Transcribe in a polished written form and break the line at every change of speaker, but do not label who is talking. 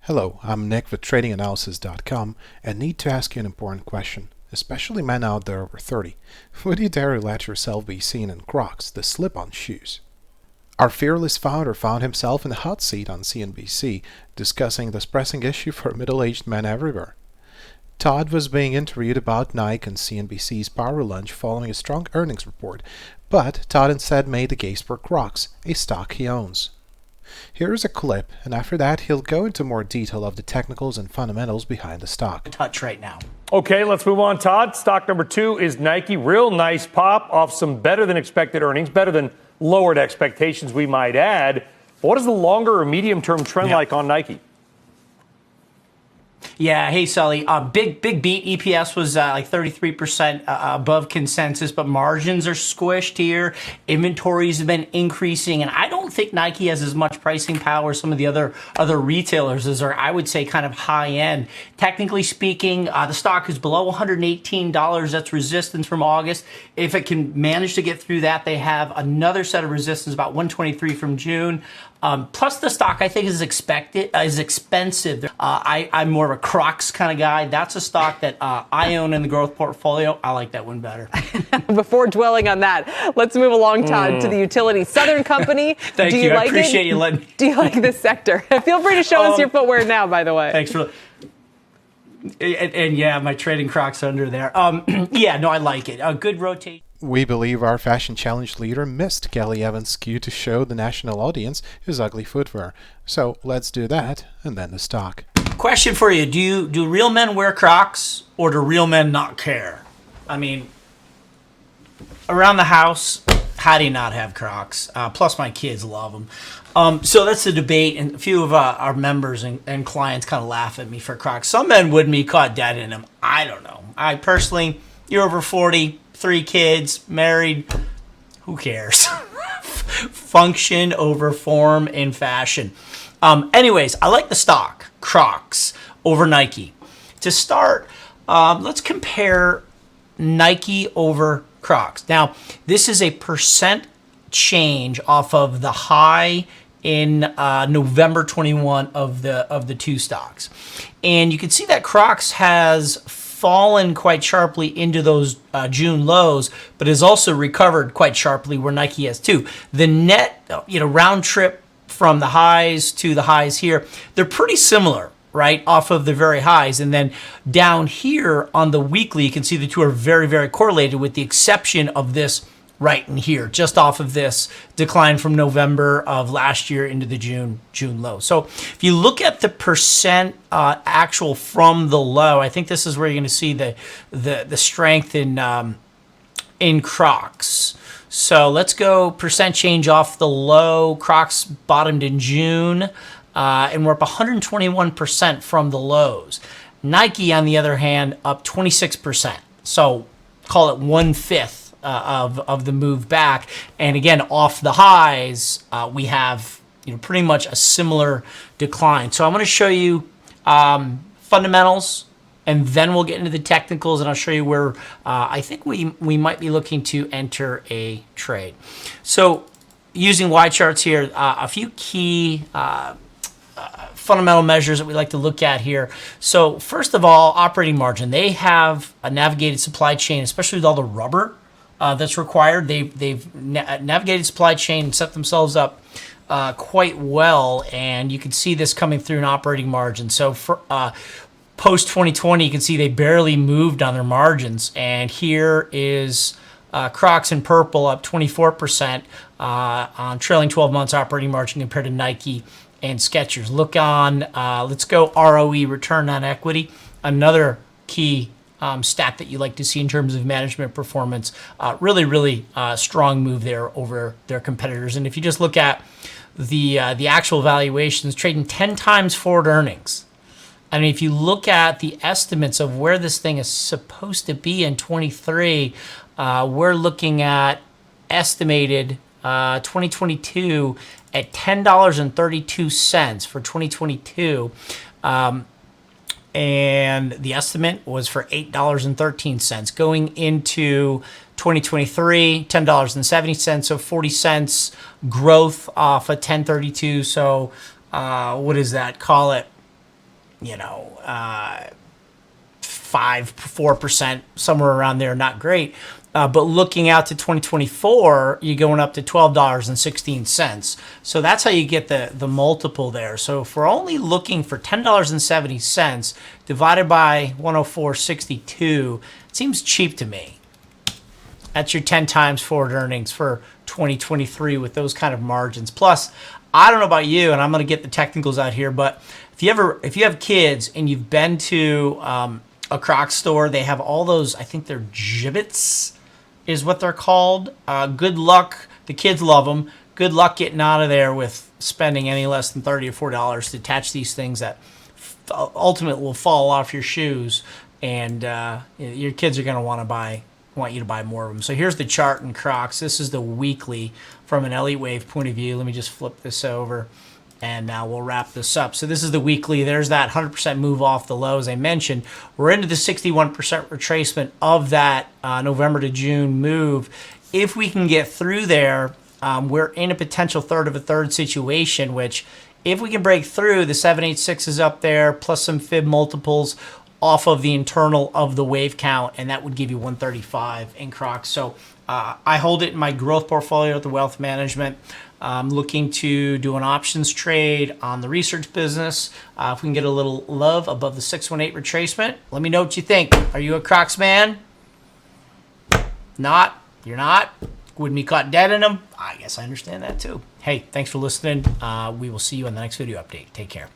Hello, I'm Nick with TradingAnalysis.com and need to ask you an important question, especially men out there over 30. Would you dare let yourself be seen in Crocs, the slip-on shoes? Our fearless founder found himself in the hot seat on CNBC, discussing this pressing issue for middle-aged men everywhere. Todd was being interviewed about Nike on CNBC's Power Lunch following a strong earnings report, but Todd instead made the case for Crocs, a stock he owns. Here is a clip, and after that he'll go into more detail of the technicals and fundamentals behind the stock.
Touch right now.
Okay, let's move on, Todd. Stock number 2 is Nike. Real nice pop off some better than expected earnings, better than lowered expectations, we might add. What is the longer or medium-term trend like on Nike?
Yeah, hey, Sully. Big beat. EPS was like 33% above consensus, but margins are squished here. Inventories have been increasing, and I don't think Nike has as much pricing power as some of the other retailers as are, I would say, kind of high end. Technically speaking, the stock is below $118. That's resistance from August. If it can manage to get through that, they have another set of resistance, about 123 from June. Plus, the stock I think is expensive. I'm more of a Crocs kind of guy. That's a stock that I own in the growth portfolio. I like that one better.
Before dwelling on that, let's move along, Todd, to the utility. Southern Company.
Thank you. I appreciate you letting.
Do you like this sector? Feel free to show us your footwear now, by the way.
Thanks for. And yeah, my trading Crocs under there. Yeah, no, I like it. A good rotation.
We believe our fashion challenge leader missed Kelly Evans' cue to show the national audience his ugly footwear. So let's do that, and then the stock.
Question for you. Do real men wear Crocs, or do real men not care? I mean, around the house, how do you not have Crocs? Plus, my kids love them. So that's the debate, and a few of our members and clients kind of laugh at me for Crocs. Some men wouldn't be caught dead in them. I don't know. I personally, you're over 40, 3 kids, married, who cares? Function over form and fashion. Anyways, I like the stock, Crocs, over Nike. To start, let's compare Nike over Crocs. Now, this is a percent change off of the high in November 21 of the two stocks. And you can see that Crocs has fallen quite sharply into those June lows, but has also recovered quite sharply where Nike has too. The net, round trip from the highs to the highs here, they're pretty similar, right, off of the very highs. And then down here on the weekly, you can see the two are very, very correlated with the exception of this right in here, just off of this decline from November of last year into the June low. So if you look at the percent actual from the low, I think this is where you're going to see the strength in Crocs. So let's go percent change off the low. Crocs bottomed in June, and we're up 121% from the lows. Nike, on the other hand, up 26%. So call it 1/5. Of the move back, and again off the highs, we have pretty much a similar decline. So I'm going to show you fundamentals, and then we'll get into the technicals, and I'll show you where I think we might be looking to enter a trade. So using Y charts here, a few key fundamental measures that we like to look at here. So first of all, operating margin. They have a navigated supply chain, especially with all the rubber that's required. They've navigated supply chain and set themselves up quite well, and you can see this coming through in operating margin. So for post 2020, you can see they barely moved on their margins, and here is Crocs in purple up 24% on trailing 12 months operating margin compared to Nike and Skechers. Look on, let's go ROE, return on equity, another key stat that you like to see in terms of management performance. Really strong move there over their competitors. And if you just look at the actual valuations, trading 10 times forward earnings. I mean, if you look at the estimates of where this thing is supposed to be in 23, we're looking at estimated 2022 at $10.32 for 2022. And the estimate was for $8.13 going into 2023, $10.70, so 40 cents growth off of 1032. So what is that? Call it 4%, somewhere around there, not great. But looking out to 2024, you're going up to $12.16. So that's how you get the multiple there. So if we're only looking for $10.70 divided by 104.62, it seems cheap to me. That's your 10 times forward earnings for 2023 with those kind of margins. Plus, I don't know about you, and I'm going to get the technicals out here, but if you have kids and you've been to a Crocs store, they have all those, I think they're gibbets is what they're called. Good luck. The kids love them. Good luck getting out of there with spending any less than $30 or $40 to attach these things that ultimately will fall off your shoes, and your kids are going to want you to buy more of them. So here's the chart in Crocs. This is the weekly from an Elliott Wave point of view. Let me just flip this over, and now we'll wrap this up. So this is the weekly. There's that 100% move off the low, as I mentioned. We're into the 61% retracement of that November to June move. If we can get through there, we're in a potential third of a third situation, which if we can break through, the 786 is up there, plus some fib multiples off of the internal of the wave count, and that would give you 135 in Crocs. So I hold it in my growth portfolio at the wealth management. I'm looking to do an options trade on the research business. If we can get a little love above the 618 retracement, let me know what you think. Are you a Crocs man? Not? You're not? Wouldn't be caught dead in them? I guess I understand that too. Hey, thanks for listening. We will see you in the next video update. Take care.